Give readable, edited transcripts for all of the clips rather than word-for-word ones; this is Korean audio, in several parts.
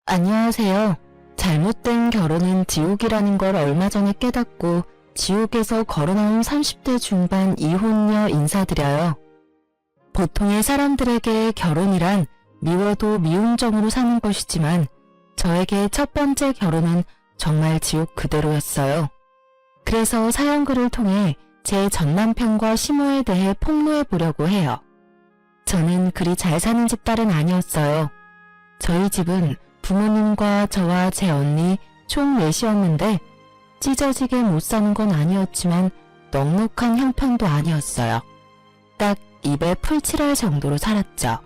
안녕하세요. 잘못된 결혼은 지옥이라는 걸 얼마 전에 깨닫고 지옥에서 걸어나온 30대 중반 이혼녀 인사드려요. 보통의 사람들에게 결혼이란 미워도 미운 정으로 사는 것이지만 저에게 첫 번째 결혼은 정말 지옥 그대로였어요. 그래서 사연글을 통해 제 전남편과 시모에 대해 폭로해 보려고 해요. 저는 그리 잘 사는 집딸은 아니었어요. 저희 집은 부모님과 저와 제 언니 총 넷이었는데 찢어지게 못 사는 건 아니었지만 넉넉한 형편도 아니었어요. 딱 입에 풀칠할 정도로 살았죠.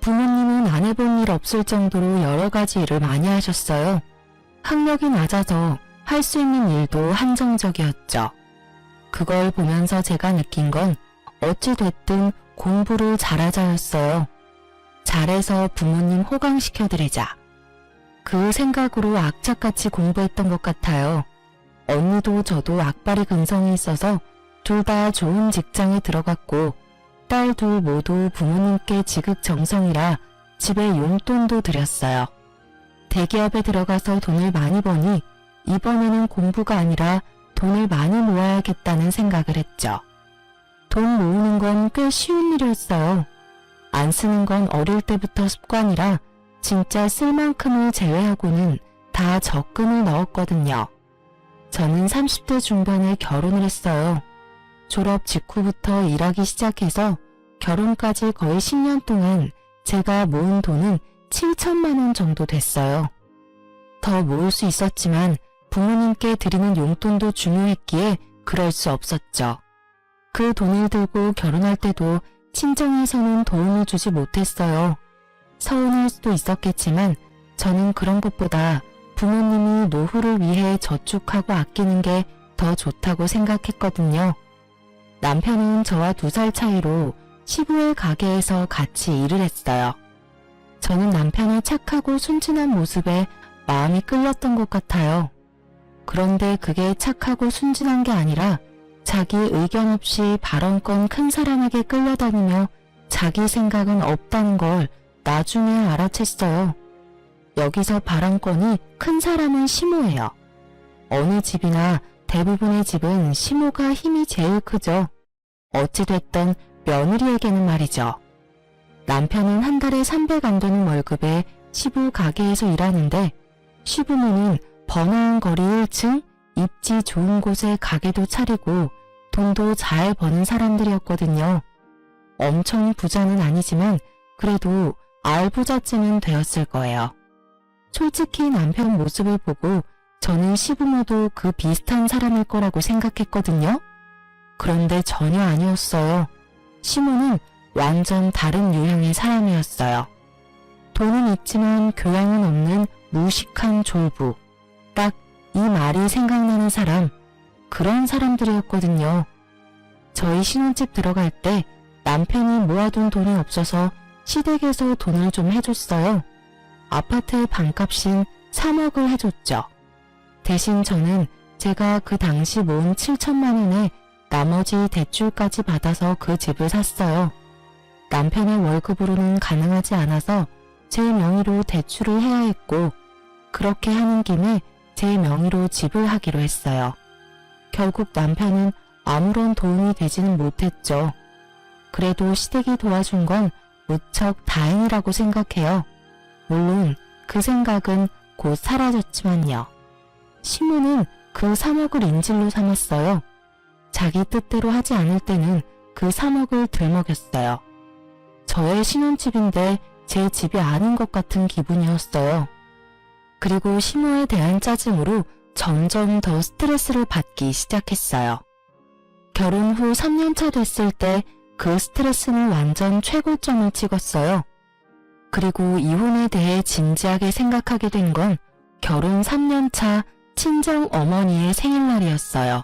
부모님은 안 해본 일 없을 정도로 여러 가지 일을 많이 하셨어요. 학력이 낮아서 할 수 있는 일도 한정적이었죠. 그걸 보면서 제가 느낀 건 어찌 됐든 공부를 잘하자였어요. 잘해서 부모님 호강시켜드리자. 그 생각으로 악착같이 공부했던 것 같아요. 언니도 저도 악바리 근성이 있어서 둘 다 좋은 직장에 들어갔고 딸 둘 모두 부모님께 지극정성이라 집에 용돈도 드렸어요. 대기업에 들어가서 돈을 많이 버니 이번에는 공부가 아니라 돈을 많이 모아야겠다는 생각을 했죠. 돈 모으는 건 꽤 쉬운 일이었어요. 안 쓰는 건 어릴 때부터 습관이라 진짜 쓸 만큼을 제외하고는 다 적금을 넣었거든요. 저는 30대 중반에 결혼을 했어요. 졸업 직후부터 일하기 시작해서 결혼까지 거의 10년 동안 제가 모은 돈은 7천만 원 정도 됐어요. 더 모을 수 있었지만 부모님께 드리는 용돈도 중요했기에 그럴 수 없었죠. 그 돈을 들고 결혼할 때도 친정에서는 도움을 주지 못했어요. 서운할 수도 있었겠지만 저는 그런 것보다 부모님이 노후를 위해 저축하고 아끼는 게 더 좋다고 생각했거든요. 남편은 저와 2살 차이로 시부의 가게에서 같이 일을 했어요. 저는 남편의 착하고 순진한 모습에 마음이 끌렸던 것 같아요. 그런데 그게 착하고 순진한 게 아니라 자기 의견 없이 발언권 큰 사람에게 끌려다니며 자기 생각은 없다는 걸 나중에 알아챘어요. 여기서 발언권이 큰 사람은 시모예요. 어느 집이나 대부분의 집은 시모가 힘이 제일 크죠. 어찌됐든 며느리에게는 말이죠. 남편은 한 달에 300 안 되는 월급에 시부 가게에서 일하는데 시부모는 번화한 거리 1층, 입지 좋은 곳에 가게도 차리고 돈도 잘 버는 사람들이었거든요. 엄청 부자는 아니지만 그래도 알부자쯤은 되었을 거예요. 솔직히 남편 모습을 보고 저는 시부모도 그 비슷한 사람일 거라고 생각했거든요. 그런데 전혀 아니었어요. 시모는 완전 다른 유형의 사람이었어요. 돈은 있지만 교양은 없는 무식한 졸부. 딱 이 말이 생각나는 사람, 그런 사람들이었거든요. 저희 신혼집 들어갈 때 남편이 모아둔 돈이 없어서 시댁에서 돈을 좀 해줬어요. 아파트의 반값인 3억을 해줬죠. 대신 저는 제가 그 당시 모은 7천만 원에 나머지 대출까지 받아서 그 집을 샀어요. 남편의 월급으로는 가능하지 않아서 제 명의로 대출을 해야 했고 그렇게 하는 김에 제 명의로 집을 하기로 했어요. 결국 남편은 아무런 도움이 되지는 못했죠. 그래도 시댁이 도와준 건 무척 다행이라고 생각해요. 물론 그 생각은 곧 사라졌지만요. 시모는 그 3억을 인질로 삼았어요. 자기 뜻대로 하지 않을 때는 그 3억을 들먹였어요. 저의 신혼집인데 제 집이 아닌 것 같은 기분이었어요. 그리고 시모에 대한 짜증으로 점점 더 스트레스를 받기 시작했어요. 결혼 후 3년차 됐을 때 그 스트레스는 완전 최고점을 찍었어요. 그리고 이혼에 대해 진지하게 생각하게 된 건 결혼 3년차 친정 어머니의 생일날이었어요.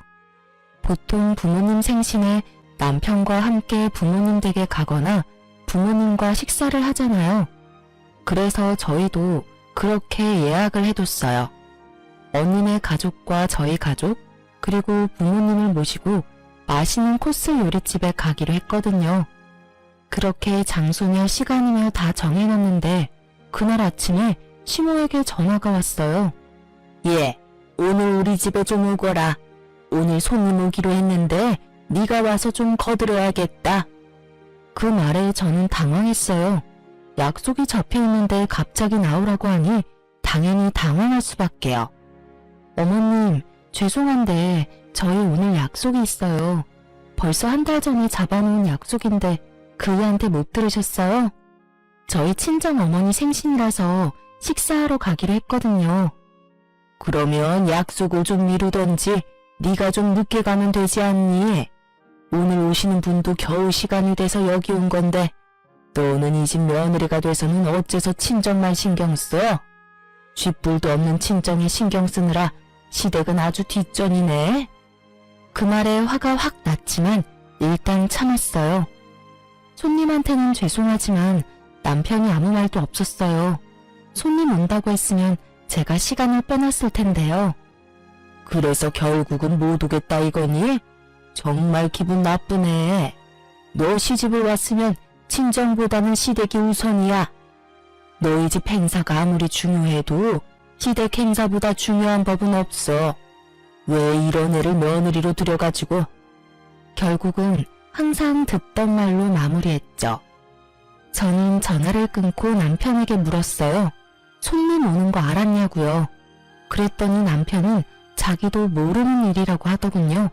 보통 부모님 생신에 남편과 함께 부모님 댁에 가거나 부모님과 식사를 하잖아요. 그래서 저희도 그렇게 예약을 해뒀어요. 언니네 가족과 저희 가족, 그리고 부모님을 모시고 맛있는 코스 요리집에 가기로 했거든요. 그렇게 장소며 시간이며 다 정해놨는데 그날 아침에 시모에게 전화가 왔어요. 예, 오늘 우리 집에 좀 오거라. 오늘 손님 오기로 했는데 네가 와서 좀 거들어야겠다. 그 말에 저는 당황했어요. 약속이 잡혀있는데 갑자기 나오라고 하니 당연히 당황할 수밖에요. 어머님, 죄송한데 저희 오늘 약속이 있어요. 벌써 한 달 전에 잡아놓은 약속인데 그이한테 못 들으셨어요? 저희 친정어머니 생신이라서 식사하러 가기로 했거든요. 그러면 약속을 좀 미루던지 네가 좀 늦게 가면 되지 않니? 오늘 오시는 분도 겨우 시간이 돼서 여기 온 건데 너는 이 집 며느리가 돼서는 어째서 친정만 신경 써? 쥐뿔도 없는 친정에 신경 쓰느라 시댁은 아주 뒷전이네. 그 말에 화가 확 났지만 일단 참았어요. 손님한테는 죄송하지만 남편이 아무 말도 없었어요. 손님 온다고 했으면 제가 시간을 빼놨을 텐데요. 그래서 결국은 못 오겠다 이거니? 정말 기분 나쁘네. 너 시집을 왔으면 친정보다는 시댁이 우선이야. 너희 집 행사가 아무리 중요해도 시댁 행사보다 중요한 법은 없어. 왜 이런 애를 며느리로 들여가지고. 결국은 항상 듣던 말로 마무리했죠. 저는 전화를 끊고 남편에게 물었어요. 손님 오는 거 알았냐고요. 그랬더니 남편은 자기도 모르는 일이라고 하더군요.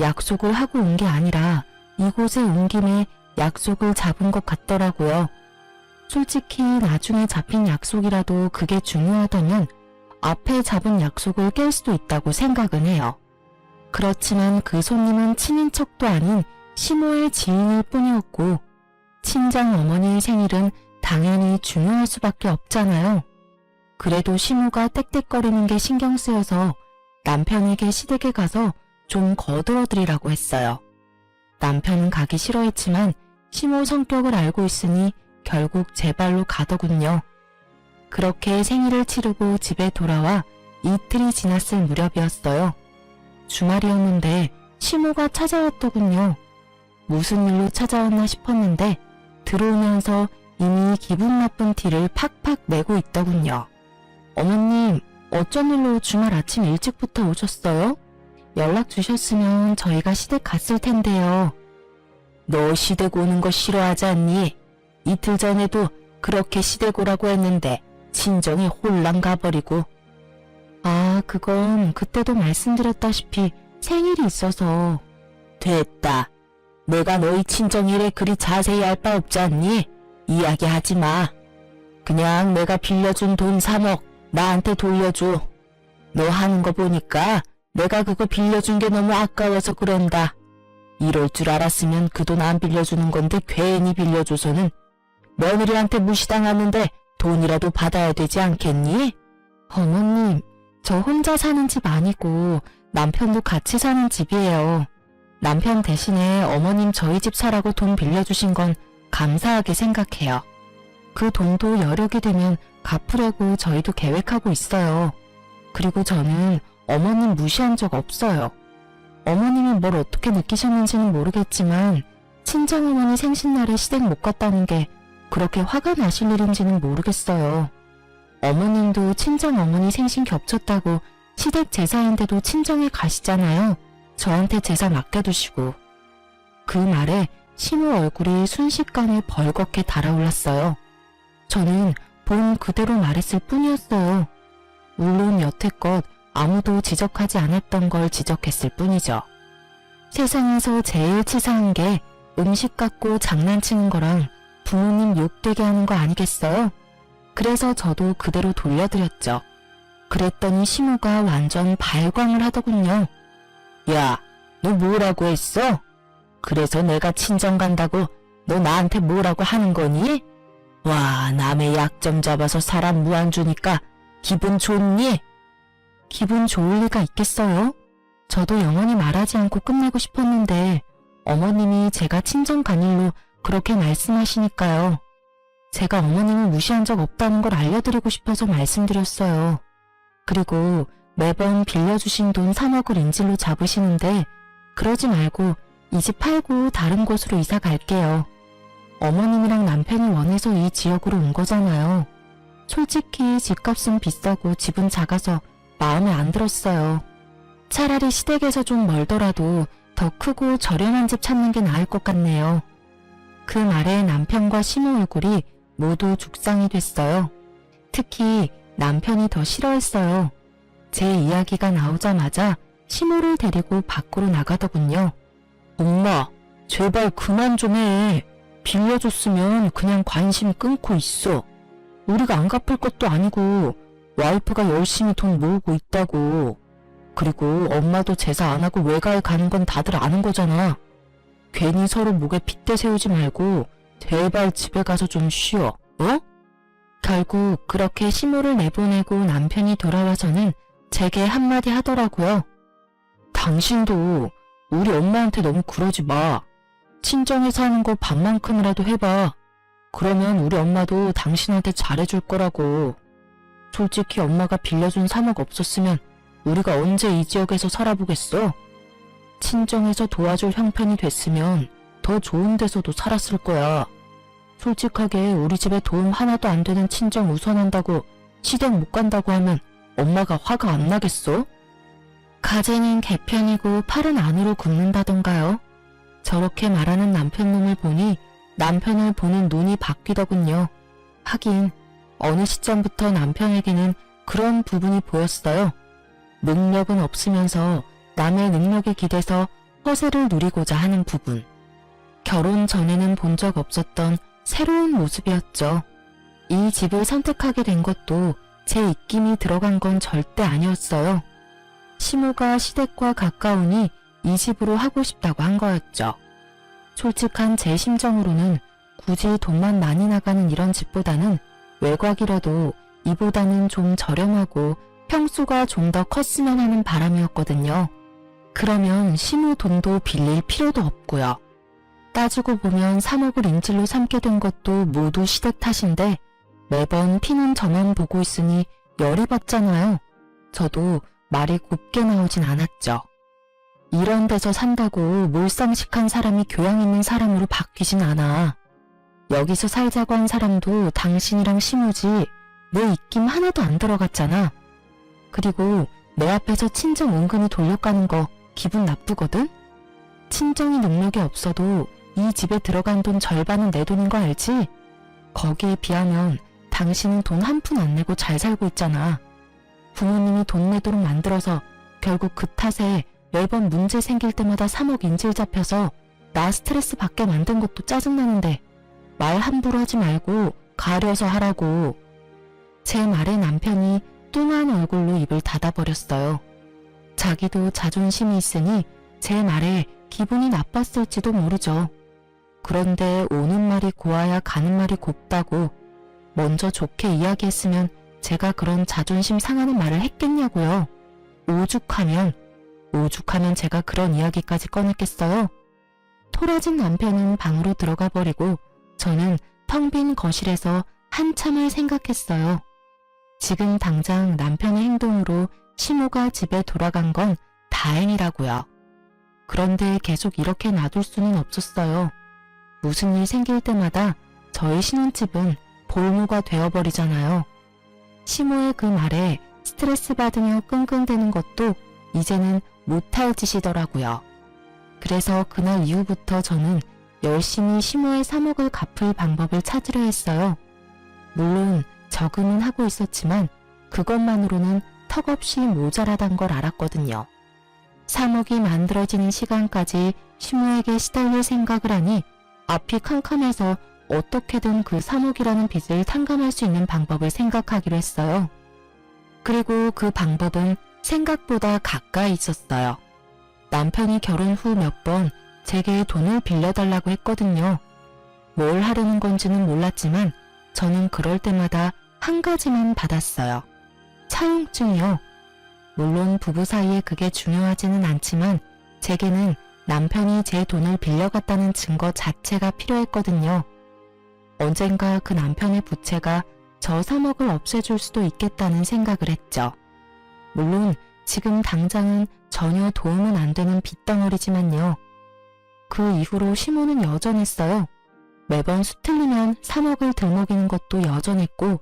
약속을 하고 온 게 아니라 이곳에 온 김에 약속을 잡은 것 같더라고요. 솔직히 나중에 잡힌 약속이라도 그게 중요하다면 앞에 잡은 약속을 깰 수도 있다고 생각은 해요. 그렇지만 그 손님은 친인척도 아닌 시모의 지인일 뿐이었고 친정 어머니의 생일은 당연히 중요할 수밖에 없잖아요. 그래도 시모가 떽떽거리는 게 신경 쓰여서 남편에게 시댁에 가서 좀 거들어드리라고 했어요. 남편은 가기 싫어했지만 시모 성격을 알고 있으니 결국 제 발로 가더군요. 그렇게 생일을 치르고 집에 돌아와 이틀이 지났을 무렵이었어요. 주말이었는데 시모가 찾아왔더군요. 무슨 일로 찾아왔나 싶었는데 들어오면서 이미 기분 나쁜 티를 팍팍 내고 있더군요. 어머님, 어쩐 일로 주말 아침 일찍부터 오셨어요? 연락 주셨으면 저희가 시댁 갔을 텐데요. 너 시댁 오는 거 싫어하지 않니? 이틀 전에도 그렇게 시댁 오라고 했는데 친정이 홀랑 가버리고. 아, 그건 그때도 말씀드렸다시피 생일이 있어서. 됐다. 내가 너희 친정 일에 그리 자세히 알 바 없지 않니? 이야기하지 마. 그냥 내가 빌려준 돈 3억 나한테 돌려줘. 너 하는 거 보니까 내가 그거 빌려준 게 너무 아까워서 그런다. 이럴 줄 알았으면 그 돈 안 빌려주는 건데 괜히 빌려줘서는 며느리한테 무시당하는데 돈이라도 받아야 되지 않겠니? 어머님, 저 혼자 사는 집 아니고 남편도 같이 사는 집이에요. 남편 대신에 어머님 저희 집 사라고 돈 빌려주신 건 감사하게 생각해요. 그 돈도 여력이 되면 갚으려고 저희도 계획하고 있어요. 그리고 저는 어머님 무시한 적 없어요. 어머님이 뭘 어떻게 느끼셨는지는 모르겠지만 친정어머니 생신날에 시댁 못 갔다는 게 그렇게 화가 나실 일인지는 모르겠어요. 어머님도 친정어머니 생신 겹쳤다고 시댁 제사인데도 친정에 가시잖아요. 저한테 제사 맡겨두시고. 그 말에 시모 얼굴이 순식간에 벌겋게 달아올랐어요. 저는 본 그대로 말했을 뿐이었어요. 물론 여태껏 아무도 지적하지 않았던 걸 지적했을 뿐이죠. 세상에서 제일 치사한 게 음식 갖고 장난치는 거랑 부모님 욕되게 하는 거 아니겠어요? 그래서 저도 그대로 돌려드렸죠. 그랬더니 시모가 완전 발광을 하더군요. 야, 너 뭐라고 했어? 그래서 내가 친정 간다고 너 나한테 뭐라고 하는 거니? 와, 남의 약점 잡아서 사람 무안 주니까 기분 좋니? 기분 좋을 리가 있겠어요? 저도 영원히 말하지 않고 끝내고 싶었는데 어머님이 제가 친정 간 일로 그렇게 말씀하시니까요. 제가 어머님을 무시한 적 없다는 걸 알려드리고 싶어서 말씀드렸어요. 그리고 매번 빌려주신 돈 3억을 인질로 잡으시는데 그러지 말고 이 집 팔고 다른 곳으로 이사 갈게요. 어머님이랑 남편이 원해서 이 지역으로 온 거잖아요. 솔직히 집값은 비싸고 집은 작아서 마음에 안 들었어요. 차라리 시댁에서 좀 멀더라도 더 크고 저렴한 집 찾는 게 나을 것 같네요. 그 말에 남편과 시모 얼굴이 모두 죽상이 됐어요. 특히 남편이 더 싫어했어요. 제 이야기가 나오자마자 시모를 데리고 밖으로 나가더군요. 엄마, 제발 그만 좀 해. 빌려줬으면 그냥 관심 끊고 있어. 우리가 안 갚을 것도 아니고 와이프가 열심히 돈 모으고 있다고. 그리고 엄마도 제사 안 하고 외가에 가는 건 다들 아는 거잖아. 괜히 서로 목에 핏대 세우지 말고 제발 집에 가서 좀 쉬어. 어? 결국 그렇게 시모를 내보내고 남편이 돌아와서는 제게 한마디 하더라고요. 당신도 우리 엄마한테 너무 그러지 마. 친정에 사는 거 반만큼이라도 해봐. 그러면 우리 엄마도 당신한테 잘해줄 거라고. 솔직히 엄마가 빌려준 3억 없었으면 우리가 언제 이 지역에서 살아보겠어? 친정에서 도와줄 형편이 됐으면 더 좋은 데서도 살았을 거야. 솔직하게 우리 집에 도움 하나도 안 되는 친정 우선한다고 시댁 못 간다고 하면 엄마가 화가 안 나겠어? 가재는 개편이고 팔은 안으로 굽는다던가요. 저렇게 말하는 남편 놈을 보니 남편을 보는 눈이 바뀌더군요. 하긴 어느 시점부터 남편에게는 그런 부분이 보였어요. 능력은 없으면서 남의 능력에 기대서 허세를 누리고자 하는 부분. 결혼 전에는 본 적 없었던 새로운 모습이었죠. 이 집을 선택하게 된 것도 제 입김이 들어간 건 절대 아니었어요. 시모가 시댁과 가까우니 이 집으로 하고 싶다고 한 거였죠. 솔직한 제 심정으로는 굳이 돈만 많이 나가는 이런 집보다는 외곽이라도 이보다는 좀 저렴하고 평수가 좀 더 컸으면 하는 바람이었거든요. 그러면 시모 돈도 빌릴 필요도 없고요. 따지고 보면 3억을 인질로 삼게 된 것도 모두 시댁 탓인데 매번 피는 저만 보고 있으니 열이 받잖아요. 저도 말이 곱게 나오진 않았죠. 이런 데서 산다고 몰상식한 사람이 교양 있는 사람으로 바뀌진 않아. 여기서 살자고 한 사람도 당신이랑 시모지 내 입김 하나도 안 들어갔잖아. 그리고 내 앞에서 친정 은근히 돌려가는 거 기분 나쁘거든? 친정이 능력이 없어도 이 집에 들어간 돈 절반은 내 돈인 거 알지? 거기에 비하면 당신은 돈 한 푼 안 내고 잘 살고 있잖아. 부모님이 돈 내도록 만들어서 결국 그 탓에 매번 문제 생길 때마다 3억 인질 잡혀서 나 스트레스 받게 만든 것도 짜증나는데 말 함부로 하지 말고 가려서 하라고. 제 말에 남편이 뚱한 얼굴로 입을 닫아버렸어요. 자기도 자존심이 있으니 제 말에 기분이 나빴을지도 모르죠. 그런데 오는 말이 고와야 가는 말이 곱다고 먼저 좋게 이야기했으면 제가 그런 자존심 상하는 말을 했겠냐고요. 오죽하면 제가 그런 이야기까지 꺼냈겠어요. 토라진 남편은 방으로 들어가 버리고 저는 텅 빈 거실에서 한참을 생각했어요. 지금 당장 남편의 행동으로 시모가 집에 돌아간 건 다행이라고요. 그런데 계속 이렇게 놔둘 수는 없었어요. 무슨 일 생길 때마다 저희 신혼집은 볼모가 되어버리잖아요. 시모의 그 말에 스트레스 받으며 끙끙대는 것도 이제는 못할 짓이더라고요. 그래서 그날 이후부터 저는 열심히 시모의 3억을 갚을 방법을 찾으려 했어요. 물론 저금은 하고 있었지만 그것만으로는 턱없이 모자라단 걸 알았거든요. 3억이 만들어지는 시간까지 시모에게 시달릴 생각을 하니 앞이 캄캄해서 어떻게든 그 3억이라는 빚을 탕감할 수 있는 방법을 생각하기로 했어요. 그리고 그 방법은 생각보다 가까이 있었어요. 남편이 결혼 후 몇 번 제게 돈을 빌려달라고 했거든요. 뭘 하려는 건지는 몰랐지만 저는 그럴 때마다 한 가지만 받았어요. 차용증이요. 물론 부부 사이에 그게 중요하지는 않지만 제게는 남편이 제 돈을 빌려갔다는 증거 자체가 필요했거든요. 언젠가 그 남편의 부채가 저 3억을 없애줄 수도 있겠다는 생각을 했죠. 물론 지금 당장은 전혀 도움은 안 되는 빚덩어리지만요. 그 이후로 시모는 여전했어요. 매번 수틀리면 3억을 들먹이는 것도 여전했고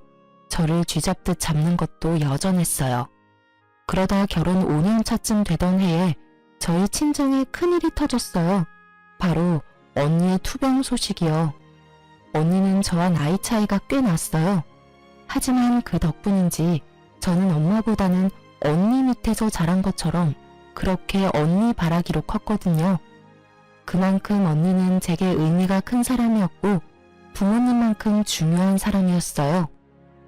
저를 쥐잡듯 잡는 것도 여전했어요. 그러다 결혼 5년 차쯤 되던 해에 저희 친정에 큰일이 터졌어요. 바로 언니의 투병 소식이요. 언니는 저와 나이 차이가 꽤 났어요. 하지만 그 덕분인지 저는 엄마보다는 언니 밑에서 자란 것처럼 그렇게 언니 바라기로 컸거든요. 그만큼 언니는 제게 의미가 큰 사람이었고 부모님만큼 중요한 사람이었어요.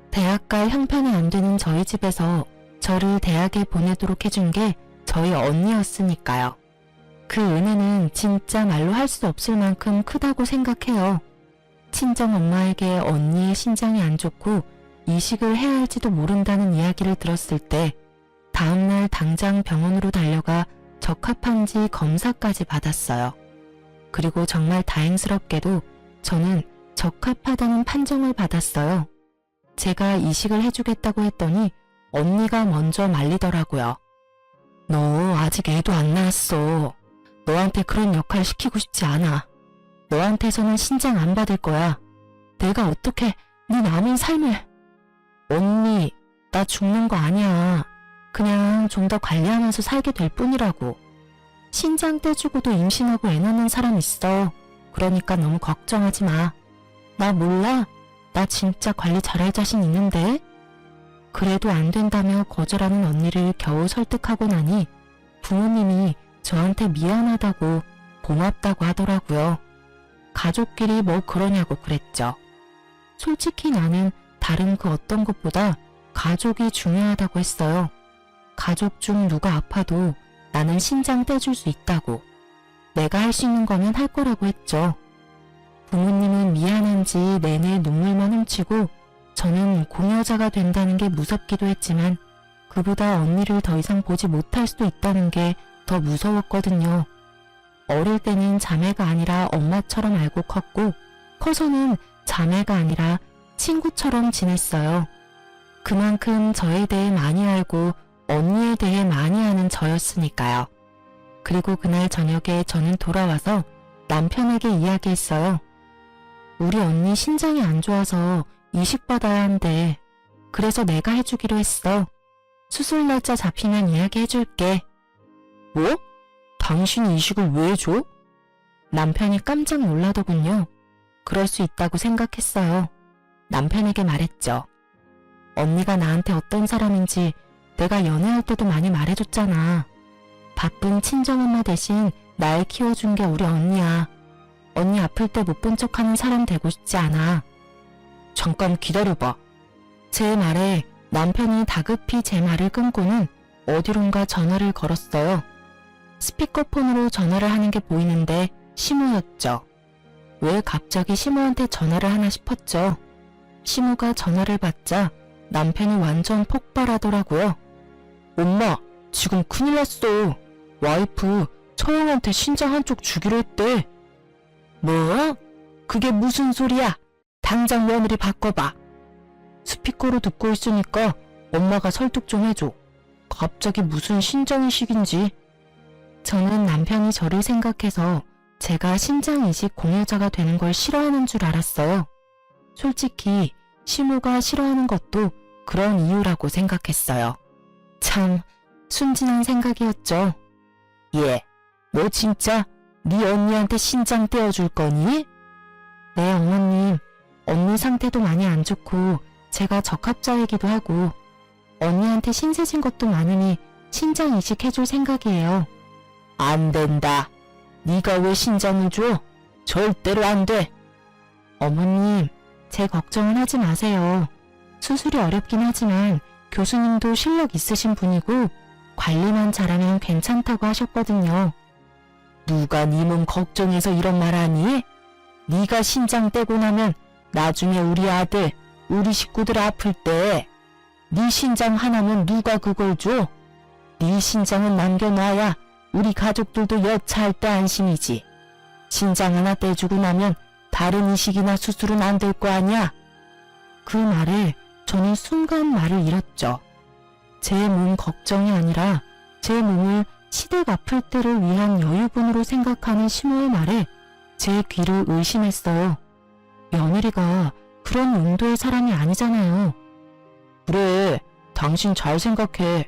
대학 갈 형편이 안 되는 저희 집에서 저를 대학에 보내도록 해준 게 저희 언니였으니까요. 그 은혜는 진짜 말로 할 수 없을 만큼 크다고 생각해요. 친정 엄마에게 언니의 신장이 안 좋고 이식을 해야 할지도 모른다는 이야기를 들었을 때 다음날 당장 병원으로 달려가 적합한지 검사까지 받았어요. 그리고 정말 다행스럽게도 저는 적합하다는 판정을 받았어요. 제가 이식을 해주겠다고 했더니 언니가 먼저 말리더라고요. 너 아직 애도 안 낳았어. 너한테 그런 역할 시키고 싶지 않아. 너한테서는 신장 안 받을 거야. 내가 어떻게 네 남은 삶을... 언니, 나 죽는 거 아니야. 그냥 좀 더 관리하면서 살게 될 뿐이라고. 신장 떼주고도 임신하고 애 낳는 사람 있어. 그러니까 너무 걱정하지 마. 나 몰라? 나 진짜 관리 잘할 자신 있는데? 그래도 안 된다며 거절하는 언니를 겨우 설득하고 나니 부모님이 저한테 미안하다고 고맙다고 하더라고요. 가족끼리 뭐 그러냐고 그랬죠. 솔직히 나는 다른 그 어떤 것보다 가족이 중요하다고 했어요. 가족 중 누가 아파도 나는 신장 떼줄 수 있다고. 내가 할 수 있는 거면 할 거라고 했죠. 부모님은 미안한지 내내 눈물만 훔치고 저는 공여자가 된다는 게 무섭기도 했지만 그보다 언니를 더 이상 보지 못할 수도 있다는 게 더 무서웠거든요. 어릴 때는 자매가 아니라 엄마처럼 알고 컸고 커서는 자매가 아니라 친구처럼 지냈어요. 그만큼 저에 대해 많이 알고 언니에 대해 많이 아는 저였으니까요. 그리고 그날 저녁에 저는 돌아와서 남편에게 이야기했어요. 우리 언니 신장이 안 좋아서 이식받아야 한대. 그래서 내가 해주기로 했어. 수술 날짜 잡히면 이야기해줄게. 뭐? 당신이 이식을 왜 해줘? 남편이 깜짝 놀라더군요. 그럴 수 있다고 생각했어요. 남편에게 말했죠. 언니가 나한테 어떤 사람인지 내가 연애할 때도 많이 말해줬잖아. 바쁜 친정엄마 대신 날 키워준 게 우리 언니야. 언니 아플 때 못 본 척하는 사람 되고 싶지 않아. 잠깐 기다려봐. 제 말에 남편이 다급히 제 말을 끊고는 어디론가 전화를 걸었어요. 스피커폰으로 전화를 하는 게 보이는데 시모였죠. 왜 갑자기 시모한테 전화를 하나 싶었죠. 시모가 전화를 받자 남편이 완전 폭발하더라고요. 엄마, 지금 큰일 났어. 와이프 처형한테 신장 한쪽 주기로 했대. 뭐? 그게 무슨 소리야? 당장 며느리 바꿔봐. 스피커로 듣고 있으니까 엄마가 설득 좀 해줘. 갑자기 무슨 신장이식인지. 저는 남편이 저를 생각해서 제가 신장이식 공여자가 되는 걸 싫어하는 줄 알았어요. 솔직히 시모가 싫어하는 것도 그런 이유라고 생각했어요. 참 순진한 생각이었죠. 얘, 너 진짜 네 언니한테 신장 떼어줄 거니? 네, 어머님. 언니 상태도 많이 안 좋고 제가 적합자이기도 하고 언니한테 신세진 것도 많으니 신장 이식해줄 생각이에요. 안 된다. 네가 왜 신장을 줘? 절대로 안 돼. 어머님, 제 걱정은 하지 마세요. 수술이 어렵긴 하지만 교수님도 실력 있으신 분이고 관리만 잘하면 괜찮다고 하셨거든요. 누가 네 몸 걱정해서 이런 말 하니? 네가 신장 떼고 나면 나중에 우리 아들, 우리 식구들 아플 때 네 신장 하나면 누가 그걸 줘? 네 신장은 남겨놔야 우리 가족들도 여차할 때 안심이지. 신장 하나 떼주고 나면 다른 이식이나 수술은 안 될 거 아니야? 그 말에 저는 순간 말을 잃었죠. 제 몸 걱정이 아니라 제 몸을 시댁 아플 때를 위한 여유분으로 생각하는 시모의 말에 제 귀를 의심했어요. 며느리가 그런 용도의 사람이 아니잖아요. 그래, 당신 잘 생각해.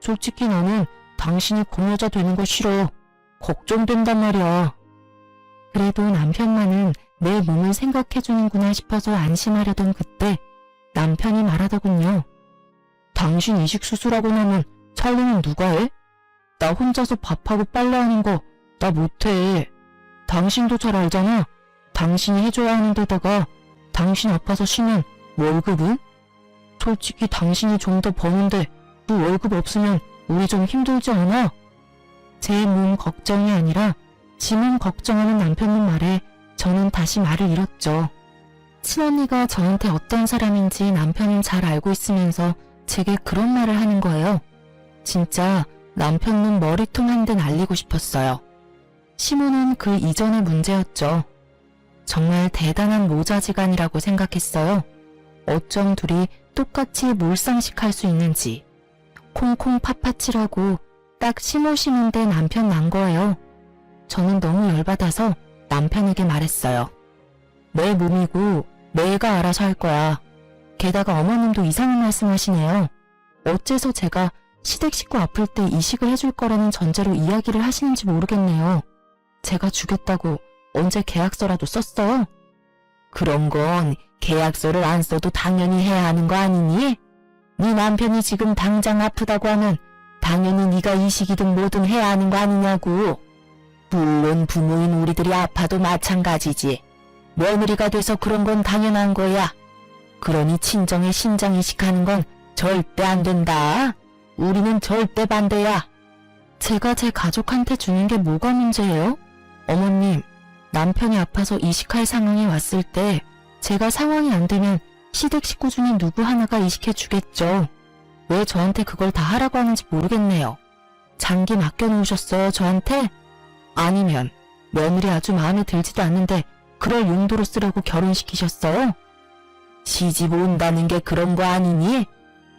솔직히 나는 당신이 공여자 되는 거 싫어. 걱정된단 말이야. 그래도 남편만은 내 몸을 생각해주는구나 싶어서 안심하려던 그때 남편이 말하더군요. 당신 이식 수술하고 나면 찰리는 누가 해? 나 혼자서 밥하고 빨래하는 거 나 못해. 당신도 잘 알잖아. 당신이 해줘야 하는 데다가 당신 아파서 쉬면 월급은? 솔직히 당신이 좀 더 버는데 그 월급 없으면 우리 좀 힘들지 않아? 제 몸 걱정이 아니라 지 몸 걱정하는 남편님 말에 저는 다시 말을 잃었죠. 친언니가 저한테 어떤 사람인지 남편은 잘 알고 있으면서 제게 그런 말을 하는 거예요. 진짜 남편은 머리통 한 대 날리고 싶었어요. 시모는 그 이전의 문제였죠. 정말 대단한 모자지간이라고 생각했어요. 어쩜 둘이 똑같이 몰상식할 수 있는지. 콩콩 팥팥이라고 딱 시모시는데 남편 난 거예요. 저는 너무 열받아서 남편에게 말했어요. 내 몸이고 내가 알아서 할 거야. 게다가 어머님도 이상한 말씀하시네요. 어째서 제가 시댁 식구 아플 때 이식을 해줄 거라는 전제로 이야기를 하시는지 모르겠네요. 제가 주겠다고 언제 계약서라도 썼어요? 그런 건 계약서를 안 써도 당연히 해야 하는 거 아니니? 네 남편이 지금 당장 아프다고 하면 당연히 네가 이식이든 뭐든 해야 하는 거 아니냐고. 물론 부모인 우리들이 아파도 마찬가지지. 며느리가 돼서 그런 건 당연한 거야. 그러니 친정에 신장 이식하는 건 절대 안 된다. 우리는 절대 반대야. 제가 제 가족한테 주는 게 뭐가 문제예요? 어머님, 남편이 아파서 이식할 상황이 왔을 때 제가 상황이 안 되면 시댁 식구 중에 누구 하나가 이식해 주겠죠. 왜 저한테 그걸 다 하라고 하는지 모르겠네요. 장기 맡겨놓으셨어요, 저한테? 아니면 며느리 아주 마음에 들지도 않는데 그럴 용도로 쓰려고 결혼시키셨어요? 시집 온다는 게 그런 거 아니니?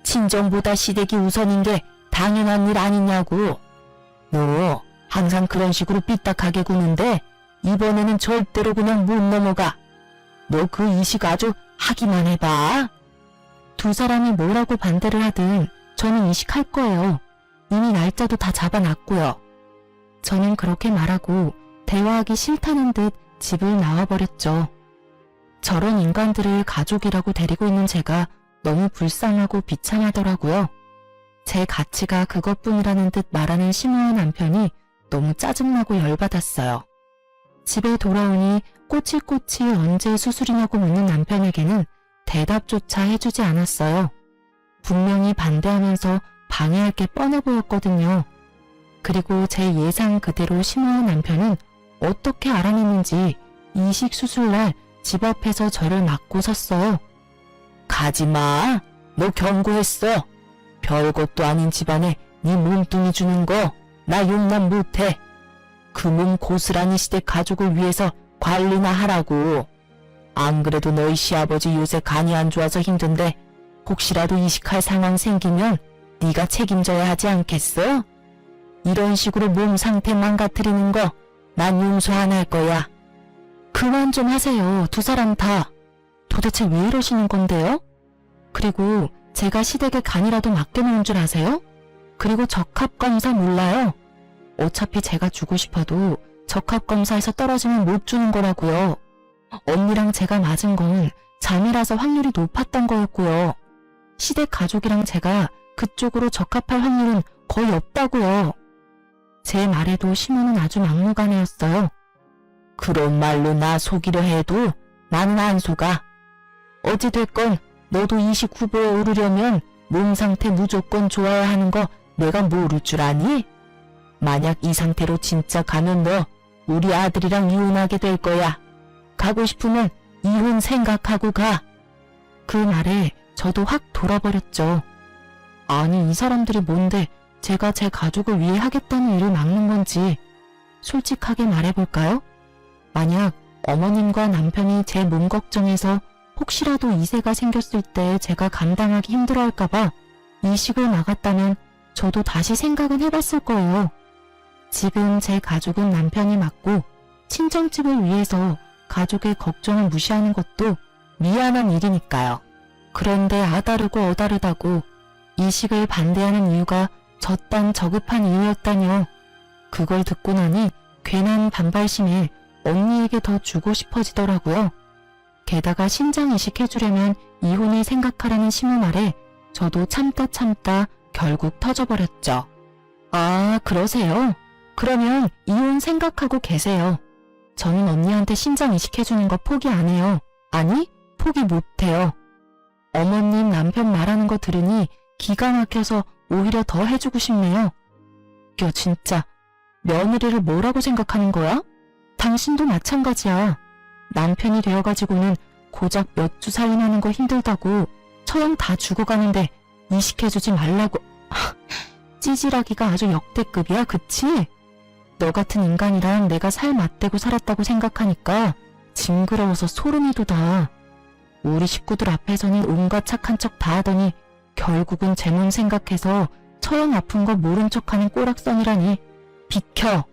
친정보다 시댁이 우선인 게 당연한 일 아니냐고. 너 항상 그런 식으로 삐딱하게 구는데 이번에는 절대로 그냥 못 넘어가. 너 그 이식 아주 하기만 해봐. 두 사람이 뭐라고 반대를 하든 저는 이식할 거예요. 이미 날짜도 다 잡아놨고요. 저는 그렇게 말하고 대화하기 싫다는 듯 집을 나와버렸죠. 저런 인간들을 가족이라고 데리고 있는 제가 너무 불쌍하고 비참하더라고요. 제 가치가 그것뿐이라는 듯 말하는 시모의 남편이 너무 짜증나고 열받았어요. 집에 돌아오니 꼬치꼬치 언제 수술이냐고 묻는 남편에게는 대답조차 해주지 않았어요. 분명히 반대하면서 방해할 게 뻔해 보였거든요. 그리고 제 예상 그대로 시모의 남편은 어떻게 알아냈는지 이식 수술날 집 앞에서 저를 막고 섰어요. 가지마. 너 경고했어. 별것도 아닌 집안에 네 몸뚱이 주는 거 나 용납 못해. 그 몸 고스란히 시댁 가족을 위해서 관리나 하라고. 안 그래도 너희 시아버지 요새 간이 안 좋아서 힘든데 혹시라도 이식할 상황 생기면 네가 책임져야 하지 않겠어? 이런 식으로 몸 상태 망가뜨리는 거 난 용서 안 할 거야. 그만 좀 하세요. 두 사람 다. 도대체 왜 이러시는 건데요? 그리고 제가 시댁에 간이라도 맡겨놓은 줄 아세요? 그리고 적합검사 몰라요? 어차피 제가 주고 싶어도 적합검사에서 떨어지면 못 주는 거라고요. 언니랑 제가 맞은 건 자매라서 확률이 높았던 거였고요. 시댁 가족이랑 제가 그쪽으로 적합할 확률은 거의 없다고요. 제 말에도 시모는 아주 막무가내였어요. 그런 말로 나 속이려 해도 나는 안 속아. 어찌됐건 너도 이식 후보에 오르려면 몸 상태 무조건 좋아야 하는 거 내가 모를 줄 아니? 만약 이 상태로 진짜 가면 너 우리 아들이랑 이혼하게 될 거야. 가고 싶으면 이혼 생각하고 가. 그 말에 저도 확 돌아버렸죠. 아니 이 사람들이 뭔데 제가 제 가족을 위해 하겠다는 일을 막는 건지 솔직하게 말해볼까요? 만약 어머님과 남편이 제 몸 걱정해서 혹시라도 이세가 생겼을 때 제가 감당하기 힘들어할까봐 이식을 막았다면 저도 다시 생각은 해봤을 거예요. 지금 제 가족은 남편이 맡고 친정집을 위해서 가족의 걱정을 무시하는 것도 미안한 일이니까요. 그런데 아다르고 어다르다고 이식을 반대하는 이유가 저딴 저급한 이유였다뇨. 그걸 듣고 나니 괜한 반발심에 언니에게 더 주고 싶어지더라고요. 게다가 신장 이식해주려면 이혼을 생각하라는 시모 말에 저도 참다 결국 터져버렸죠. 아, 그러세요? 그러면 이혼 생각하고 계세요. 저는 언니한테 신장 이식해주는 거 포기 안 해요. 아니, 포기 못해요. 어머님 남편 말하는 거 들으니 기가 막혀서 오히려 더 해주고 싶네요. 야, 진짜 며느리를 뭐라고 생각하는 거야? 당신도 마찬가지야. 남편이 되어가지고는 고작 몇 주 살림하는 거 힘들다고 처형 다 죽어가는데 이식해주지 말라고. 찌질하기가 아주 역대급이야, 그치? 너 같은 인간이랑 내가 살 맞대고 살았다고 생각하니까 징그러워서 소름이 돋아. 우리 식구들 앞에서는 온갖 착한 척 다 하더니 결국은 제 몸 생각해서 처형 아픈 거 모른 척하는 꼬락선이라니. 비켜!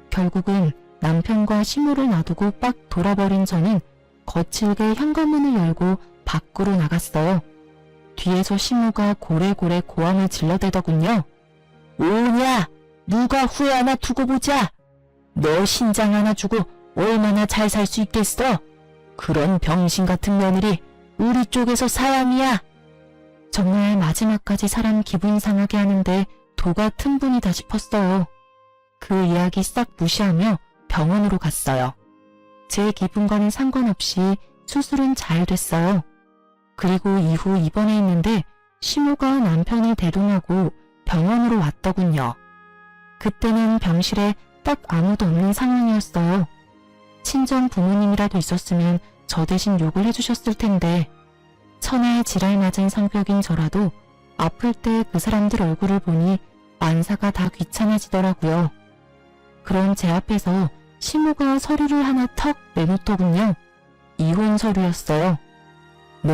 결국은 남편과 시모를 놔두고 빡 돌아버린 저는 거칠게 현관문을 열고 밖으로 나갔어요. 뒤에서 시모가 고래고래 고함을 질러대더군요. 오냐! 누가 후회 하나 두고 보자! 너 신장 하나 주고 얼마나 잘 살 수 있겠어? 그런 병신 같은 며느리 우리 쪽에서 사양이야! 정말 마지막까지 사람 기분 상하게 하는데 도가 틈분이다 싶었어요. 그 이야기 싹 무시하며 병원으로 갔어요. 제 기분과는 상관없이 수술은 잘 됐어요. 그리고 이후 입원해 있는데 시모가 남편을 대동하고 병원으로 왔더군요. 그때는 병실에 딱 아무도 없는 상황이었어요. 친정 부모님이라도 있었으면 저 대신 욕을 해주셨을 텐데 천하의 지랄 맞은 성격인 저라도 아플 때 그 사람들 얼굴을 보니 만사가 다 귀찮아지더라고요. 그런 제 앞에서 시모가 서류를 하나 턱 내놓더군요. 이혼 서류였어요. 너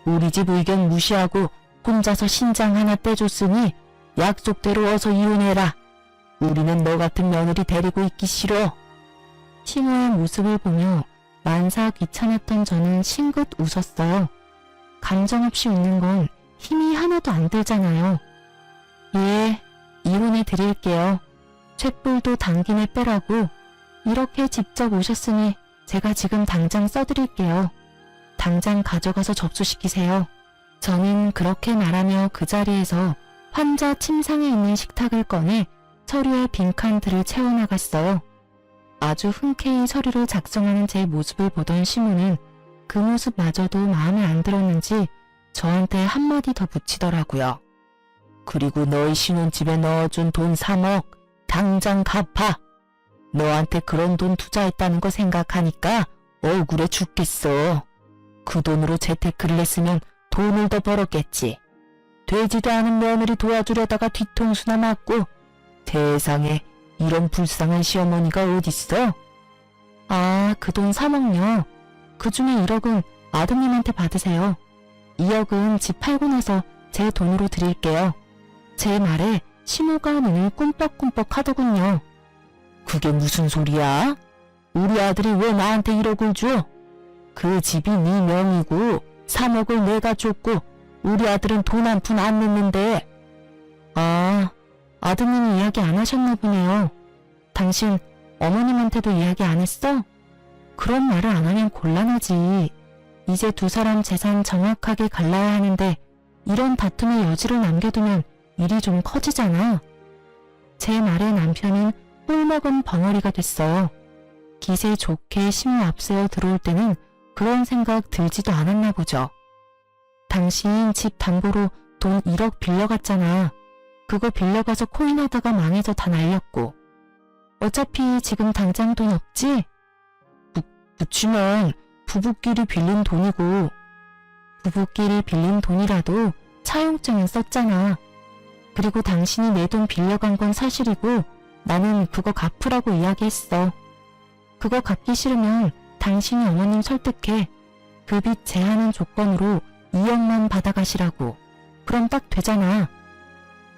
우리 집 의견 무시하고 혼자서 신장 하나 떼줬으니 약속대로 어서 이혼해라. 우리는 너 같은 며느리 데리고 있기 싫어. 시모의 모습을 보며 만사 귀찮았던 저는 싱긋 웃었어요. 감정 없이 웃는 건 힘이 하나도 안 들잖아요. 예, 이혼해 드릴게요. 쇳불도 당김에 빼라고. 이렇게 직접 오셨으니 제가 지금 당장 써드릴게요. 당장 가져가서 접수시키세요. 저는 그렇게 말하며 그 자리에서 환자 침상에 있는 식탁을 꺼내 서류에 빈칸들을 채워나갔어요. 아주 흔쾌히 서류를 작성하는 제 모습을 보던 시모는 그 모습마저도 마음에 안 들었는지 저한테 한마디 더 붙이더라고요. 그리고 너희 신혼집에 넣어준 돈 3억 당장 갚아. 너한테 그런 돈 투자했다는 거 생각하니까 억울해 죽겠어. 그 돈으로 재테크를 했으면 돈을 더 벌었겠지. 되지도 않은 며느리 도와주려다가 뒤통수나 맞고. 세상에 이런 불쌍한 시어머니가 어딨어? 아, 그 돈 3억요. 그 중에 1억은 아드님한테 받으세요. 2억은 집 팔고 나서 제 돈으로 드릴게요. 제 말에 시모가 눈을 꿈뻑꿈뻑 하더군요. 그게 무슨 소리야? 우리 아들이 왜 나한테 1억을 줘? 그 집이 네 명이고 3억을 내가 줬고 우리 아들은 돈 한 푼 안 냈는데. 아, 아드님이 이야기 안 하셨나 보네요. 당신 어머님한테도 이야기 안 했어? 그런 말을 안 하면 곤란하지. 이제 두 사람 재산 정확하게 갈라야 하는데 이런 다툼의 여지를 남겨두면 일이 좀 커지잖아. 제 말에 남편은 꿀먹은 벙어리가 됐어요. 기세 좋게 시모 앞세워 들어올 때는 그런 생각 들지도 않았나 보죠. 당신 집 담보로 돈 1억 빌려갔잖아. 그거 빌려가서 코인하다가 망해서 다 날렸고. 어차피 지금 당장 돈 없지? 그치만 부부끼리 빌린 돈이고. 부부끼리 빌린 돈이라도 차용증은 썼잖아. 그리고 당신이 내 돈 빌려간 건 사실이고 나는 그거 갚으라고 이야기했어. 그거 갚기 싫으면 당신이 어머님 설득해. 그 빚 제하는 조건으로 2억만 받아가시라고. 그럼 딱 되잖아.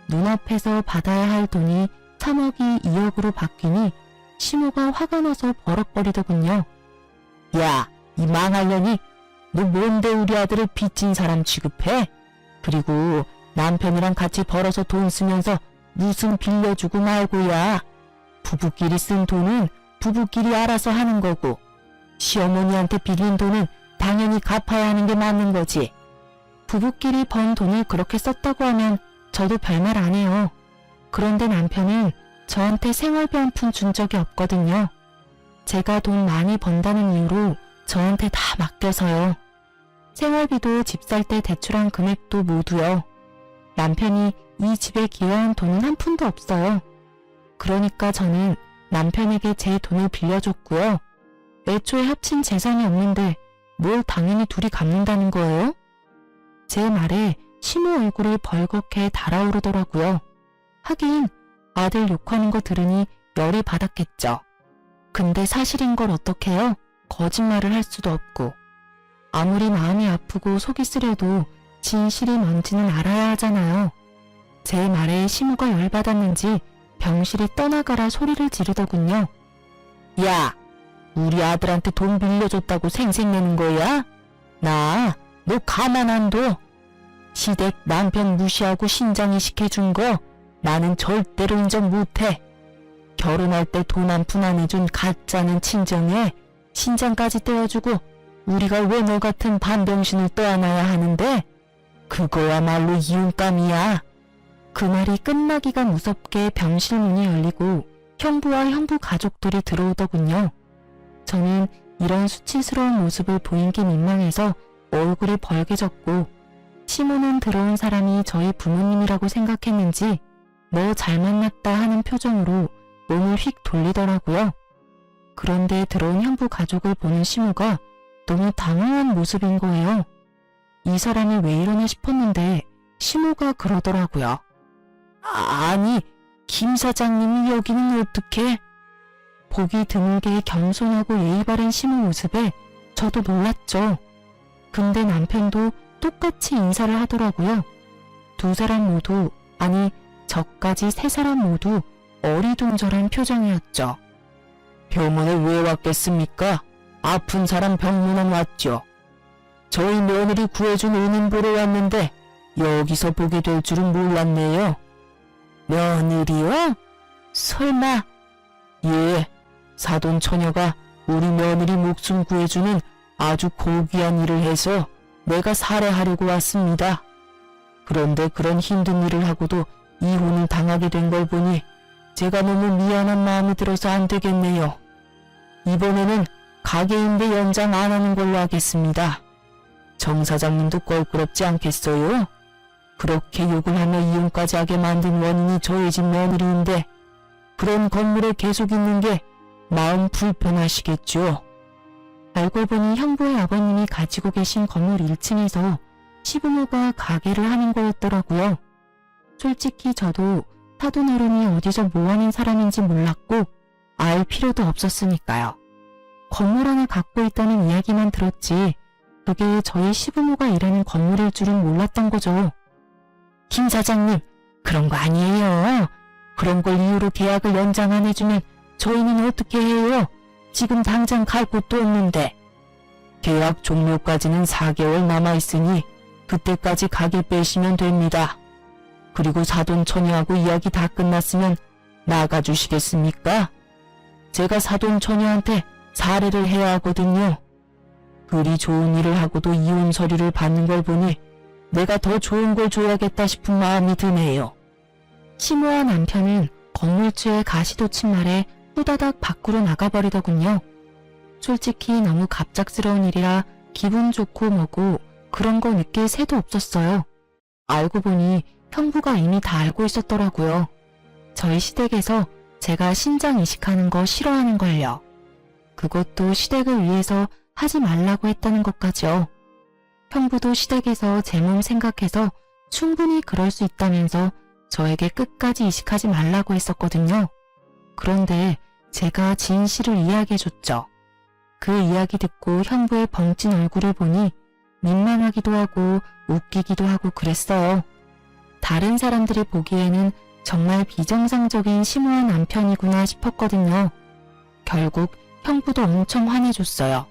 눈앞에서 받아야 할 돈이 3억이 2억으로 바뀌니 시모가 화가 나서 버럭거리더군요. 야, 이 망할 년이 너 뭔데 우리 아들을 빚진 사람 취급해? 그리고 남편이랑 같이 벌어서 돈 쓰면서 무슨 빌려주고 말고야. 부부끼리 쓴 돈은 부부끼리 알아서 하는 거고 시어머니한테 빌린 돈은 당연히 갚아야 하는 게 맞는 거지. 부부끼리 번 돈을 그렇게 썼다고 하면 저도 별말 안 해요. 그런데 남편은 저한테 생활비 한 푼 준 적이 없거든요. 제가 돈 많이 번다는 이유로 저한테 다 맡겨서요. 생활비도 집 살 때 대출한 금액도 모두요. 남편이 이 집에 기여한 돈은 한 푼도 없어요. 그러니까 저는 남편에게 제 돈을 빌려줬고요. 애초에 합친 재산이 없는데 뭘 당연히 둘이 갚는다는 거예요? 제 말에 시모 얼굴이 벌겋게 달아오르더라고요. 하긴 아들 욕하는 거 들으니 열이 받았겠죠. 근데 사실인 걸 어떡해요? 거짓말을 할 수도 없고. 아무리 마음이 아프고 속이 쓰려도 진실이 뭔지는 알아야 하잖아요. 제 말에 시모가 열받았는지 병실이 떠나가라 소리를 지르더군요. 야! 우리 아들한테 돈 빌려줬다고 생색내는 거야? 너 가만 안 둬. 시댁 남편 무시하고 신장이 시켜준 거 나는 절대로 인정 못해. 결혼할 때 돈 한 푼 안 해준 가짜는 친정에 신장까지 떼어주고 우리가 왜 너 같은 반병신을 떠안아야 하는데? 그거야말로 이웃감이야. 그 말이 끝나기가 무섭게 병실 문이 열리고 형부와 형부 가족들이 들어오더군요. 저는 이런 수치스러운 모습을 보인 게 민망해서 얼굴이 벌개졌고 시모는 들어온 사람이 저희 부모님이라고 생각했는지 너 잘 만났다 하는 표정으로 몸을 휙 돌리더라고요. 그런데 들어온 형부 가족을 보는 시모가 너무 당황한 모습인 거예요. 이 사람이 왜 이러나 싶었는데 시모가 그러더라고요. 아니, 김 사장님이 여기는 어떻게? 보기 드물게 겸손하고 예의 바른 시모 모습에 저도 놀랐죠. 근데 남편도 똑같이 인사를 하더라고요. 두 사람 모두, 아니 저까지 세 사람 모두 어리둥절한 표정이었죠. 병원에 왜 왔겠습니까? 아픈 사람 병문안 왔죠. 저희 며느리 구해준 은인 보러 왔는데 여기서 보게 될 줄은 몰랐네요. 며느리요? 설마? 예, 사돈 처녀가 우리 며느리 목숨 구해주는 아주 고귀한 일을 해서 내가 살해하려고 왔습니다. 그런데 그런 힘든 일을 하고도 이혼을 당하게 된 걸 보니 제가 너무 미안한 마음이 들어서 안 되겠네요. 이번에는 가게임대 연장 안 하는 걸로 하겠습니다. 정 사장님도 껄끄럽지 않겠어요? 그렇게 욕을 하며 이혼까지 하게 만든 원인이 저희 집 며느리인데 그런 건물에 계속 있는 게 마음 불편하시겠죠. 알고 보니 형부의 아버님이 가지고 계신 건물 1층에서 시부모가 가게를 하는 거였더라고요. 솔직히 저도 사돈 어른이 어디서 뭐하는 사람인지 몰랐고 알 필요도 없었으니까요. 건물 하나 갖고 있다는 이야기만 들었지 그게 저희 시부모가 일하는 건물일 줄은 몰랐던 거죠. 김 사장님, 그런 거 아니에요. 그런 걸 이유로 계약을 연장 안 해주면 저희는 어떻게 해요? 지금 당장 갈 곳도 없는데. 계약 종료까지는 4개월 남아있으니 그때까지 가게 빼시면 됩니다. 그리고 사돈 처녀하고 이야기 다 끝났으면 나가주시겠습니까? 제가 사돈 처녀한테 사례를 해야 하거든요. 그리 좋은 일을 하고도 이혼 서류를 받는 걸 보니 내가 더 좋은 걸 줘야겠다 싶은 마음이 드네요. 시모와 남편은 건물주의 가시돋친 말에 후다닥 밖으로 나가버리더군요. 솔직히 너무 갑작스러운 일이라 기분 좋고 뭐고 그런 거 느낄 새도 없었어요. 알고 보니 형부가 이미 다 알고 있었더라고요. 저희 시댁에서 제가 신장 이식하는 거 싫어하는 걸요. 그것도 시댁을 위해서 하지 말라고 했다는 것까지요. 형부도 시댁에서 제 몸 생각해서 충분히 그럴 수 있다면서 저에게 끝까지 이식하지 말라고 했었거든요. 그런데 제가 진실을 이야기해줬죠. 그 이야기 듣고 형부의 벙찐 얼굴을 보니 민망하기도 하고 웃기기도 하고 그랬어요. 다른 사람들이 보기에는 정말 비정상적인 시모한 남편이구나 싶었거든요. 결국 형부도 엄청 화내줬어요.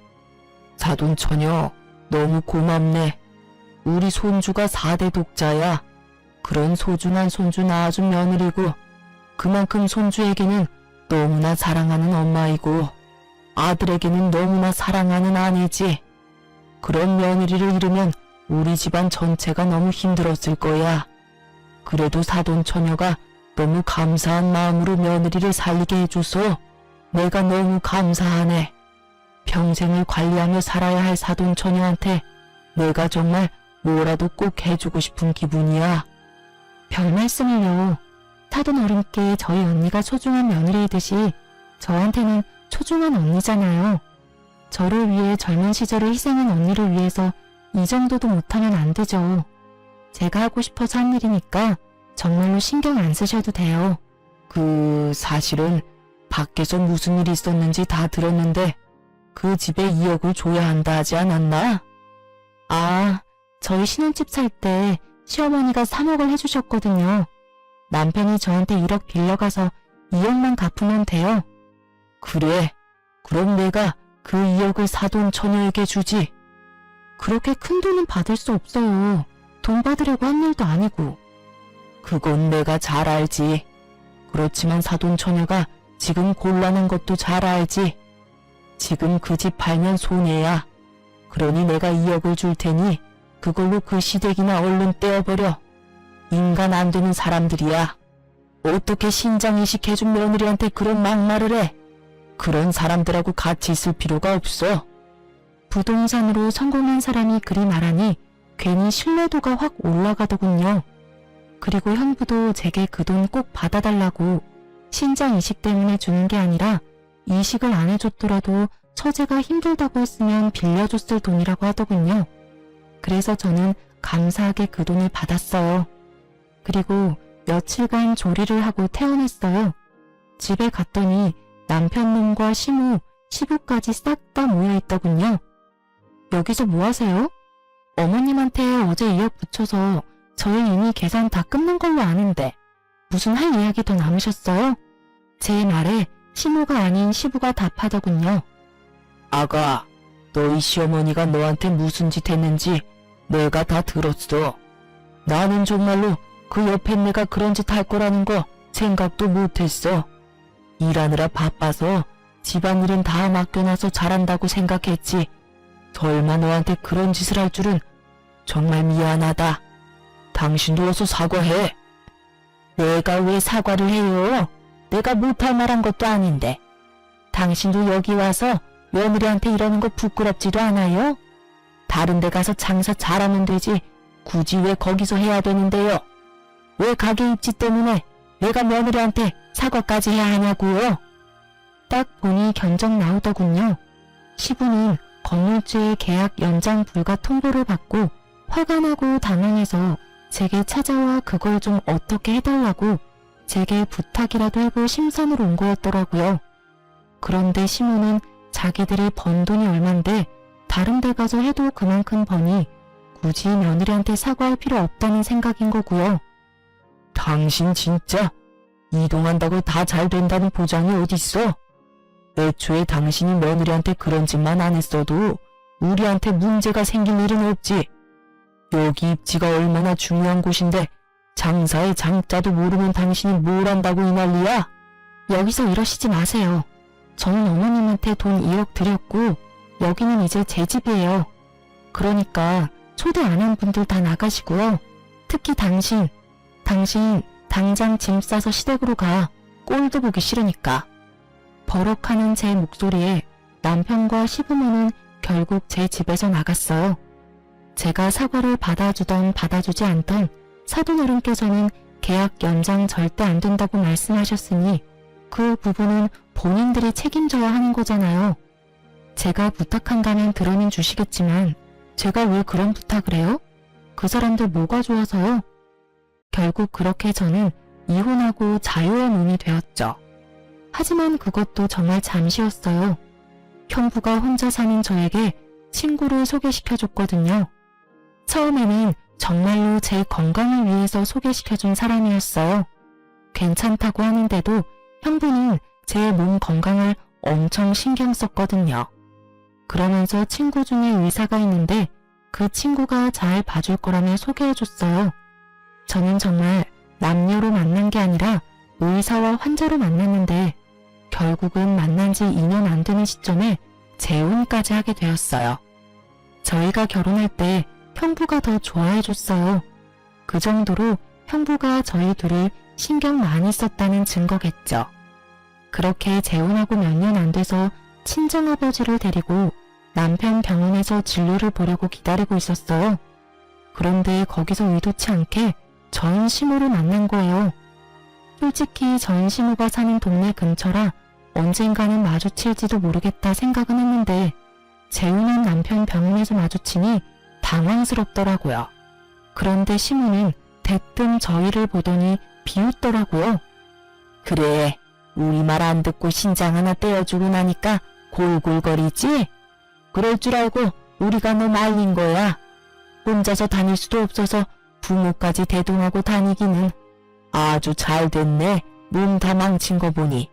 사돈 처녀, 너무 고맙네. 우리 손주가 4대 독자야. 그런 소중한 손주 낳아준 며느리고 그만큼 손주에게는 너무나 사랑하는 엄마이고 아들에게는 너무나 사랑하는 아내지. 그런 며느리를 잃으면 우리 집안 전체가 너무 힘들었을 거야. 그래도 사돈 처녀가 너무 감사한 마음으로 며느리를 살리게 해줘서 내가 너무 감사하네. 평생을 관리하며 살아야 할 사돈 처녀한테 내가 정말 뭐라도 꼭 해주고 싶은 기분이야. 별 말씀을요. 사돈 어른께 저희 언니가 소중한 며느리이듯이 저한테는 소중한 언니잖아요. 저를 위해 젊은 시절을 희생한 언니를 위해서 이 정도도 못하면 안 되죠. 제가 하고 싶어서 한 일이니까 정말로 신경 안 쓰셔도 돼요. 사실은 밖에서 무슨 일이 있었는지 다 들었는데 그 집에 2억을 줘야 한다 하지 않았나? 아, 저희 신혼집 살 때 시어머니가 3억을 해주셨거든요. 남편이 저한테 1억 빌려가서 2억만 갚으면 돼요. 그래, 그럼 내가 그 2억을 사돈 처녀에게 주지. 그렇게 큰 돈은 받을 수 없어요. 돈 받으려고 한 일도 아니고. 그건 내가 잘 알지. 그렇지만 사돈 처녀가 지금 곤란한 것도 잘 알지. 지금 그 집 팔면 손해야. 그러니 내가 2억을 줄 테니 그걸로 그 시댁이나 얼른 떼어버려. 인간 안 되는 사람들이야. 어떻게 신장 이식해준 며느리한테 그런 막말을 해. 그런 사람들하고 같이 있을 필요가 없어. 부동산으로 성공한 사람이 그리 말하니 괜히 신뢰도가 확 올라가더군요. 그리고 형부도 제게 그 돈 꼭 받아달라고 신장 이식 때문에 주는 게 아니라 이식을 안 해줬더라도 처제가 힘들다고 했으면 빌려줬을 돈이라고 하더군요. 그래서 저는 감사하게 그 돈을 받았어요. 그리고 며칠간 조리를 하고 퇴원했어요. 집에 갔더니 남편 놈과 시모, 시부까지 싹 다 모여있더군요. 여기서 뭐 하세요? 어머님한테 어제 2억 붙여서 저희 이미 계산 다 끝난 걸로 아는데 무슨 할 이야기 더 남으셨어요? 제 말에 시모가 아닌 시부가 답하더군요. 아가, 너희 시어머니가 너한테 무슨 짓 했는지 내가 다 들었어. 나는 정말로 그 옆에 내가 그런 짓 할 거라는 거 생각도 못했어. 일하느라 바빠서 집안일은 다 맡겨놔서 잘한다고 생각했지. 설마 너한테 그런 짓을 할 줄은 정말 미안하다. 당신도 어서 사과해. 내가 왜 사과를 해요? 내가 못할 말한 것도 아닌데. 당신도 여기 와서 며느리한테 이러는 거 부끄럽지도 않아요? 다른 데 가서 장사 잘하면 되지 굳이 왜 거기서 해야 되는데요? 왜 가게 입지 때문에 내가 며느리한테 사과까지 해야 하냐고요? 딱 보니 견적 나오더군요. 시부는 건물주의 계약 연장 불가 통보를 받고 화가 나고 당황해서 제게 찾아와 그걸 좀 어떻게 해달라고 제게 부탁이라도 해볼 심산으로 온 거였더라고요. 그런데 시모는 자기들이 번 돈이 얼만데 다른 데 가서 해도 그만큼 버니 굳이 며느리한테 사과할 필요 없다는 생각인 거고요. 당신 진짜 이동한다고 다 잘 된다는 보장이 어딨어? 애초에 당신이 며느리한테 그런 짓만 안 했어도 우리한테 문제가 생길 일은 없지. 여기 입지가 얼마나 중요한 곳인데 장사의 장자도 모르는 당신이 뭘 안다고 이 난리야? 여기서 이러시지 마세요. 저는 어머님한테 돈 2억 드렸고 여기는 이제 제 집이에요. 그러니까 초대 안 한 분들 다 나가시고요. 특히 당신 당장 짐 싸서 시댁으로 가. 꼴도 보기 싫으니까. 버럭하는 제 목소리에 남편과 시부모는 결국 제 집에서 나갔어요. 제가 사과를 받아주던 받아주지 않던 사돈어른께서는 계약 연장 절대 안 된다고 말씀하셨으니 그 부분은 본인들이 책임져야 하는 거잖아요. 제가 부탁한다면 들어는 주시겠지만 제가 왜 그런 부탁을 해요? 그 사람들 뭐가 좋아서요? 결국 그렇게 저는 이혼하고 자유의 몸이 되었죠. 하지만 그것도 정말 잠시였어요. 형부가 혼자 사는 저에게 친구를 소개시켜줬거든요. 처음에는 정말로 제 건강을 위해서 소개시켜준 사람이었어요. 괜찮다고 하는데도 형부는 제 몸 건강을 엄청 신경 썼거든요. 그러면서 친구 중에 의사가 있는데 그 친구가 잘 봐줄 거라며 소개해줬어요. 저는 정말 남녀로 만난 게 아니라 의사와 환자로 만났는데 결국은 만난 지 2년 안 되는 시점에 재혼까지 하게 되었어요. 저희가 결혼할 때 형부가 더 좋아해줬어요. 그 정도로 형부가 저희 둘을 신경 많이 썼다는 증거겠죠. 그렇게 재혼하고 몇 년 안 돼서 친정아버지를 데리고 남편 병원에서 진료를 보려고 기다리고 있었어요. 그런데 거기서 의도치 않게 전 시모를 만난 거예요. 솔직히 전 시모가 사는 동네 근처라 언젠가는 마주칠지도 모르겠다 생각은 했는데 재혼한 남편 병원에서 마주치니 당황스럽더라고요. 그런데 시모는 대뜸 저희를 보더니 비웃더라고요. 그래, 우리 말 안 듣고 신장 하나 떼어주고 나니까 골골거리지? 그럴 줄 알고 우리가 너 말린 거야. 혼자서 다닐 수도 없어서 부모까지 대동하고 다니기는. 아주 잘 됐네. 몸 다 망친 거 보니.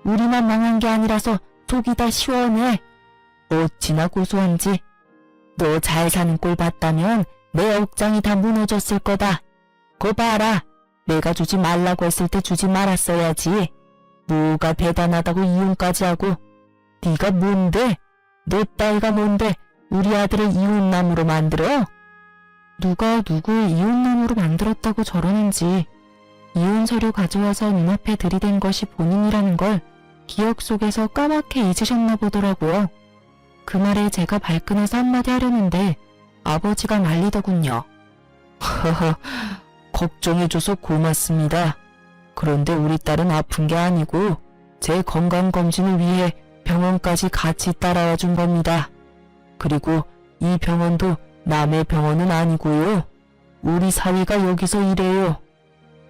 우리만 망한 게 아니라서 속이 다 시원해. 어찌나 고소한지. 너 잘 사는 꼴 봤다면 내 억장이 다 무너졌을 거다. 거 봐라. 내가 주지 말라고 했을 때 주지 말았어야지. 뭐가 대단하다고 이혼까지 하고. 네가 뭔데? 내 딸가 뭔데 우리 아들을 이혼남으로 만들어? 누가 누굴 이혼남으로 만들었다고 저러는지. 이혼 서류 가져와서 눈앞에 들이댄 것이 본인이라는 걸 기억 속에서 까맣게 잊으셨나 보더라고요. 그 말에 제가 발끈해서 한마디 하려는데 아버지가 말리더군요. 허허, 걱정해줘서 고맙습니다. 그런데 우리 딸은 아픈 게 아니고 제 건강검진을 위해 병원까지 같이 따라와 준 겁니다. 그리고 이 병원도 남의 병원은 아니고요. 우리 사위가 여기서 일해요.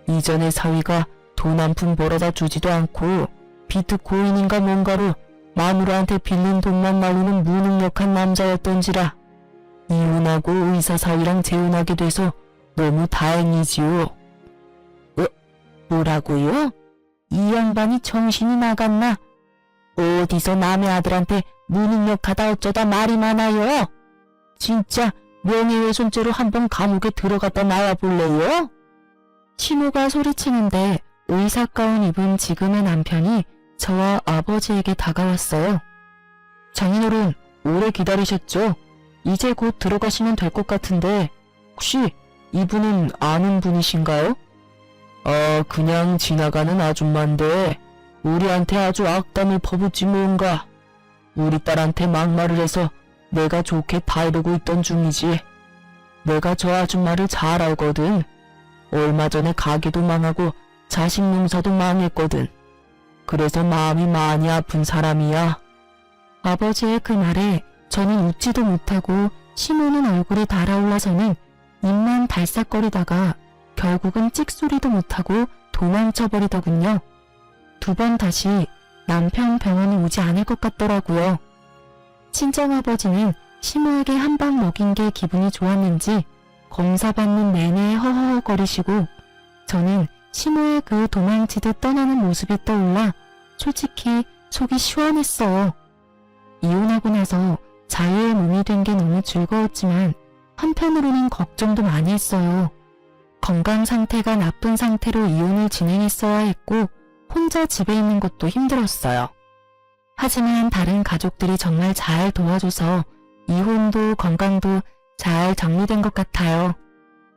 이전에 사위가 돈 한 푼 벌어다 주지도 않고 비트코인인가 뭔가로 마누라한테 빌린 돈만 날리는 무능력한 남자였던지라 이혼하고 의사 사위랑 재혼하게 돼서 너무 다행이지요. 뭐라고요? 이 양반이 정신이 나갔나? 어디서 남의 아들한테 무능력하다 어쩌다 말이 많아요? 진짜 명예훼손죄로 한번 감옥에 들어갔다 나와볼래요? 시모가 소리치는데 의사 가운 입은 지금의 남편이 저와 아버지에게 다가왔어요. 장인어른, 오래 기다리셨죠? 이제 곧 들어가시면 될 것 같은데 혹시 이분은 아는 분이신가요? 그냥 지나가는 아줌마인데 우리한테 아주 악담을 퍼붓지 뭔가. 우리 딸한테 막말을 해서 내가 좋게 바르고 있던 중이지. 내가 저 아줌마를 잘 알거든. 얼마 전에 가게도 망하고 자식 농사도 망했거든. 그래서 마음이 많이 아픈 사람이야. 아버지의 그 말에 저는 웃지도 못하고 시모는 얼굴이 달아올라서는 입만 발싹거리다가 결국은 찍소리도 못하고 도망쳐버리더군요. 두 번 다시 남편 병원에 오지 않을 것 같더라고요. 친정아버지는 시모에게 한 방 먹인 게 기분이 좋았는지 검사받는 내내 허허거리시고 저는 시모의 그 도망치듯 떠나는 모습이 떠올라 솔직히 속이 시원했어요. 이혼하고 나서 자유의 몸이 된 게 너무 즐거웠지만 한편으로는 걱정도 많이 했어요. 건강 상태가 나쁜 상태로 이혼을 진행했어야 했고 혼자 집에 있는 것도 힘들었어요. 하지만 다른 가족들이 정말 잘 도와줘서 이혼도 건강도 잘 정리된 것 같아요.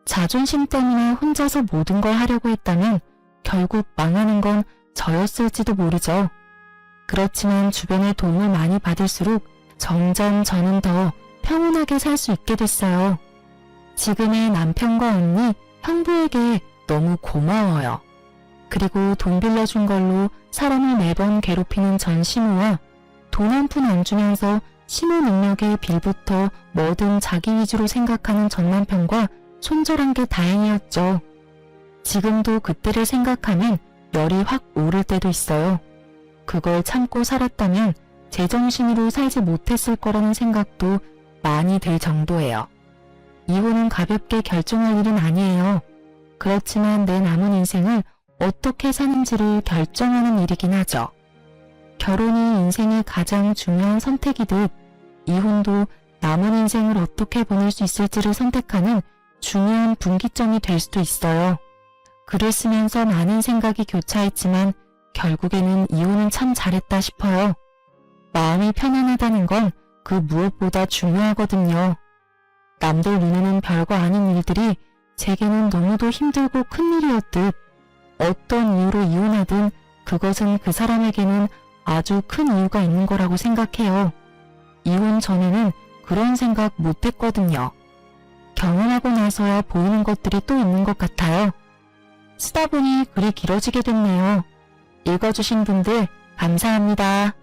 자존심 때문에 혼자서 모든 걸 하려고 했다면 결국 망하는 건 저였을지도 모르죠. 그렇지만 주변의 도움을 많이 받을수록 점점 저는 더 평온하게 살 수 있게 됐어요. 지금의 남편과 언니, 형부에게 너무 고마워요. 그리고 돈 빌려준 걸로 사람을 매번 괴롭히는 전 시모와 돈 한 푼 안 주면서 시모 능력의 빌부터 뭐든 자기 위주로 생각하는 전 남편과 손절한 게 다행이었죠. 지금도 그때를 생각하면 열이 확 오를 때도 있어요. 그걸 참고 살았다면 제정신으로 살지 못했을 거라는 생각도 많이 들 정도예요. 이혼은 가볍게 결정할 일은 아니에요. 그렇지만 내 남은 인생을 어떻게 사는지를 결정하는 일이긴 하죠. 결혼이 인생의 가장 중요한 선택이듯 이혼도 남은 인생을 어떻게 보낼 수 있을지를 선택하는 중요한 분기점이 될 수도 있어요. 글을 쓰면서 많은 생각이 교차했지만 결국에는 이혼은 참 잘했다 싶어요. 마음이 편안하다는 건 그 무엇보다 중요하거든요. 남들 눈에는 별거 아닌 일들이 제게는 너무도 힘들고 큰일이었듯 어떤 이유로 이혼하든 그것은 그 사람에게는 아주 큰 이유가 있는 거라고 생각해요. 이혼 전에는 그런 생각 못했거든요. 결혼하고 나서야 보이는 것들이 또 있는 것 같아요. 쓰다 보니 글이 길어지게 됐네요. 읽어주신 분들 감사합니다.